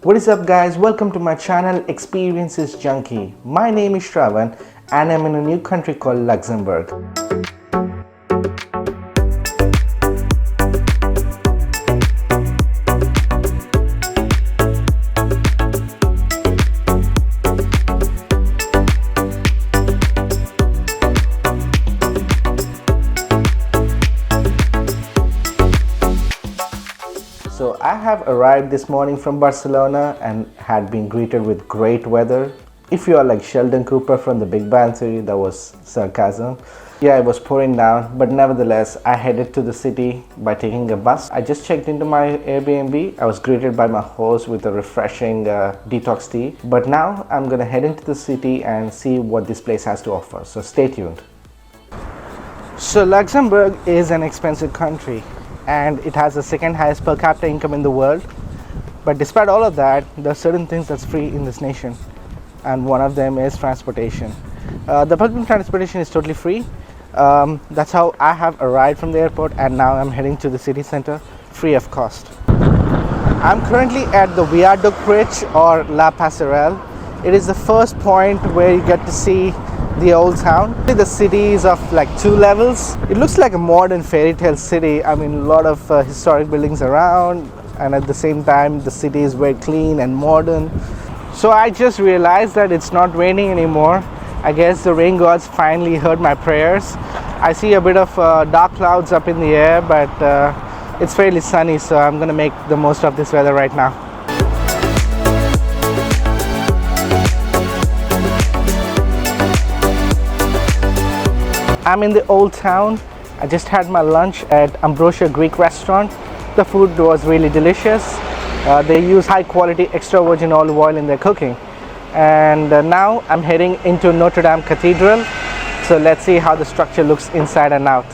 What is up guys, welcome to my channel Experiences Junkie. My name is Shravan and I'm in a new country called Luxembourg. So I have arrived this morning from Barcelona and had been greeted with great weather. If you are like Sheldon Cooper from The Big Bang Theory, that was sarcasm. Yeah, it was pouring down, but nevertheless, I headed to the city by taking a bus. I just checked into my Airbnb. I was greeted by my host with a refreshing detox tea. But now I'm gonna head into the city and see what this place has to offer. So stay tuned. So Luxembourg is an expensive country, and it has the second highest per capita income in the world. But despite all of that, there are certain things that's free in this nation, and one of them is transportation. The public transportation is totally free. That's how I have arrived from the airport, and now I'm heading to the city center free of cost. I'm currently at the Viaduc Bridge, or La Passerelle. It is the first point where you get to see the old town. The city is of like 2 levels. It looks like a modern fairy tale city. I mean, a lot of historic buildings around, and at the same time the city is very clean and modern. So I just realized that it's not raining anymore. I guess the rain gods finally heard my prayers. I see a bit of dark clouds up in the air, but it's fairly sunny, so I'm gonna make the most of this weather right now. I'm in the old town. I just had my lunch at Ambrosia Greek restaurant. The food was really delicious. They use high quality extra virgin olive oil in their cooking. And now I'm heading into Notre Dame Cathedral. So let's see how the structure looks inside and out.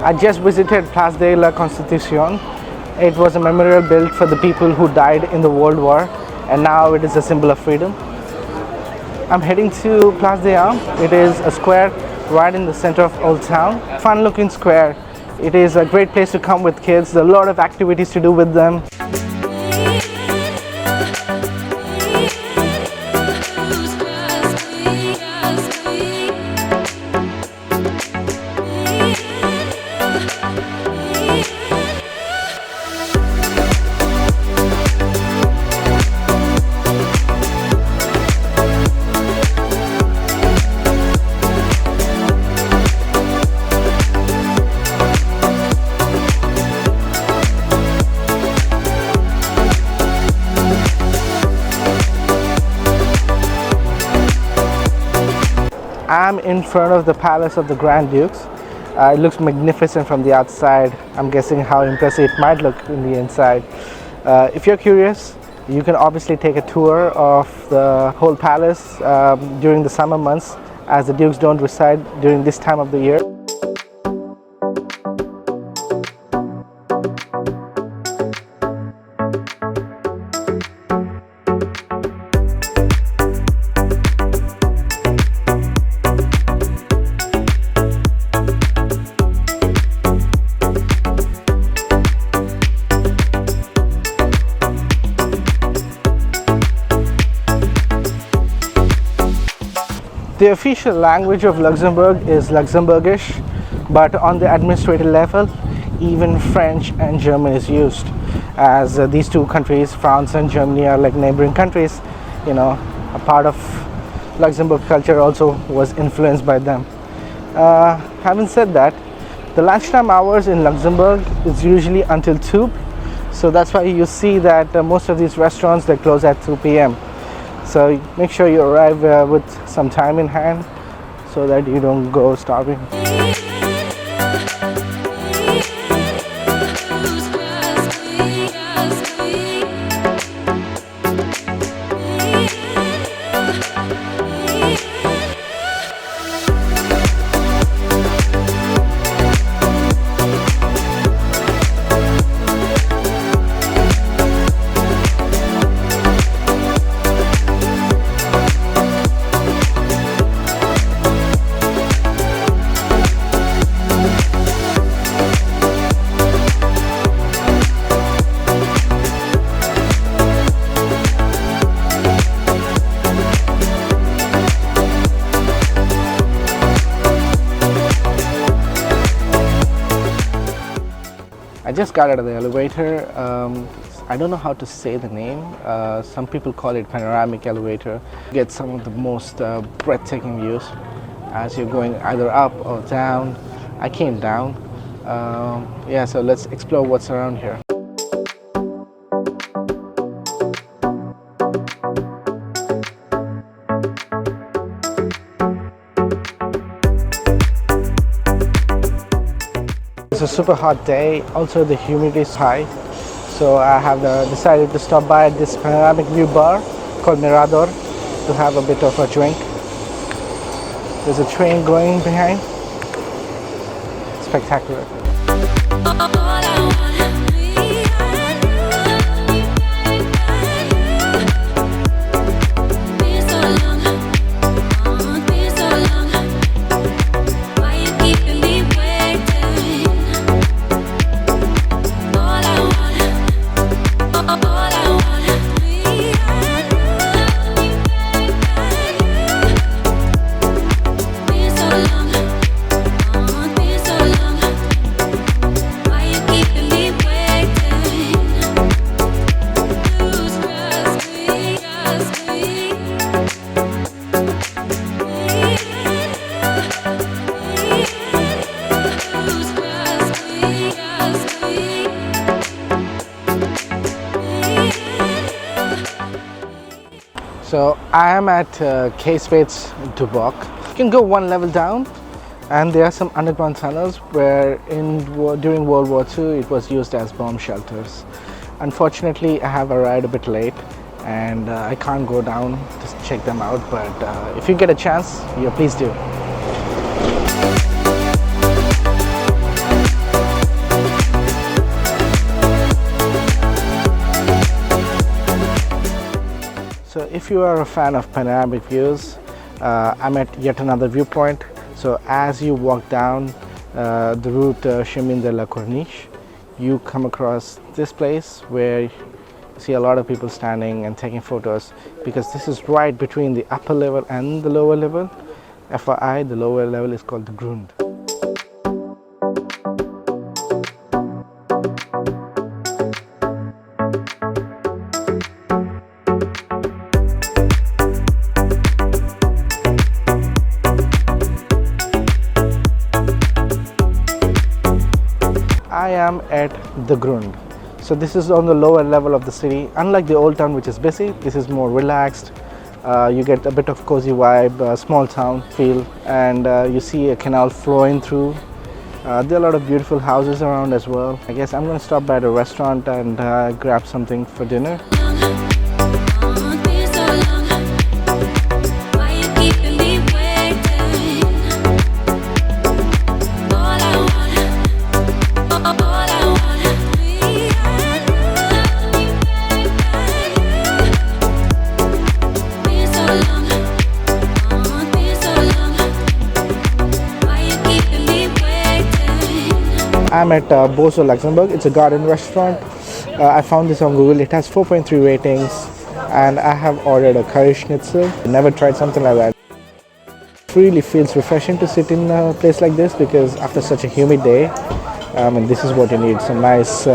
I just visited Place de la Constitution. It was a memorial built for the people who died in the World War, and now it is a symbol of freedom. I'm heading to Place des Armes. It is a square right in the center of Old Town. Fun looking square. It is a great place to come with kids. There are a lot of activities to do with them. I'm in front of the palace of the Grand Dukes. It looks magnificent from the outside. I'm guessing how impressive it might look in the inside. If you're curious, you can obviously take a tour of the whole palace during the summer months, as the Dukes don't reside during this time of the year. The official language of Luxembourg is Luxembourgish, but on the administrative level, even French and German is used, as these two countries, France and Germany, are like neighboring countries. You know, a part of Luxembourg culture also was influenced by them. Having said that, the lunchtime hours in Luxembourg is usually until 2, So that's why you see that most of these restaurants, they close at 2 p.m. So make sure you arrive with some time in hand so that you don't go starving. I just got out of the elevator. I don't know how to say the name. Some people call it panoramic elevator. You get some of the most breathtaking views as you're going either up or down. I came down. Yeah, so let's explore what's around here. It's a super hot day, also the humidity is high, so I have decided to stop by at this panoramic view bar called Mirador to have a bit of a drink. There's a train going behind. Spectacular. So I am at KSpace Dubai. You can go one level down, and there are some underground tunnels where during World War II it was used as bomb shelters. Unfortunately, I have arrived a bit late and I can't go down to check them out, but if you get a chance, yeah, please do. So if you are a fan of panoramic views, I'm at yet another viewpoint. So as you walk down the route Chemin de la Corniche, you come across this place where you see a lot of people standing and taking photos, because this is right between the upper level and the lower level. FYI, the lower level is called the Grand. I am at the Grand. So this is on the lower level of the city. Unlike the old town, which is busy, this is more relaxed. You get a bit of cozy vibe, small town feel, and you see a canal flowing through. There are a lot of beautiful houses around as well. I guess I'm going to stop by the restaurant and grab something for dinner. I'm at Boso, Luxembourg. It's a garden restaurant. I found this on Google. It has 4.3 ratings, and I have ordered a curry schnitzel. Never tried something like that. It really feels refreshing to sit in a place like this, because after such a humid day, and this is what you need, some nice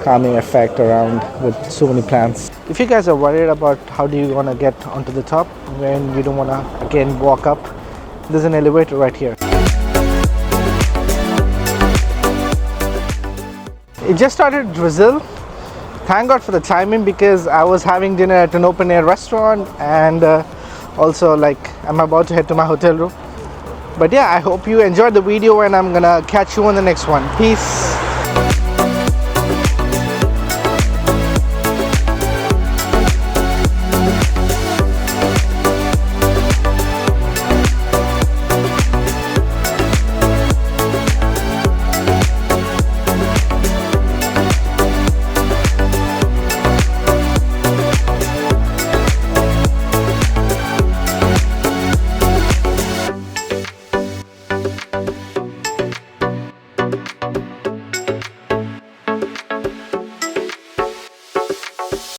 calming effect around with so many plants. If you guys are worried about how do you want to get onto the top when you don't want to again walk up, there's an elevator right here. It just started to drizzle, thank God for the timing, because I was having dinner at an open air restaurant, and also like I'm about to head to my hotel room. But yeah, I hope you enjoyed the video, and I'm gonna catch you on the next one. Peace.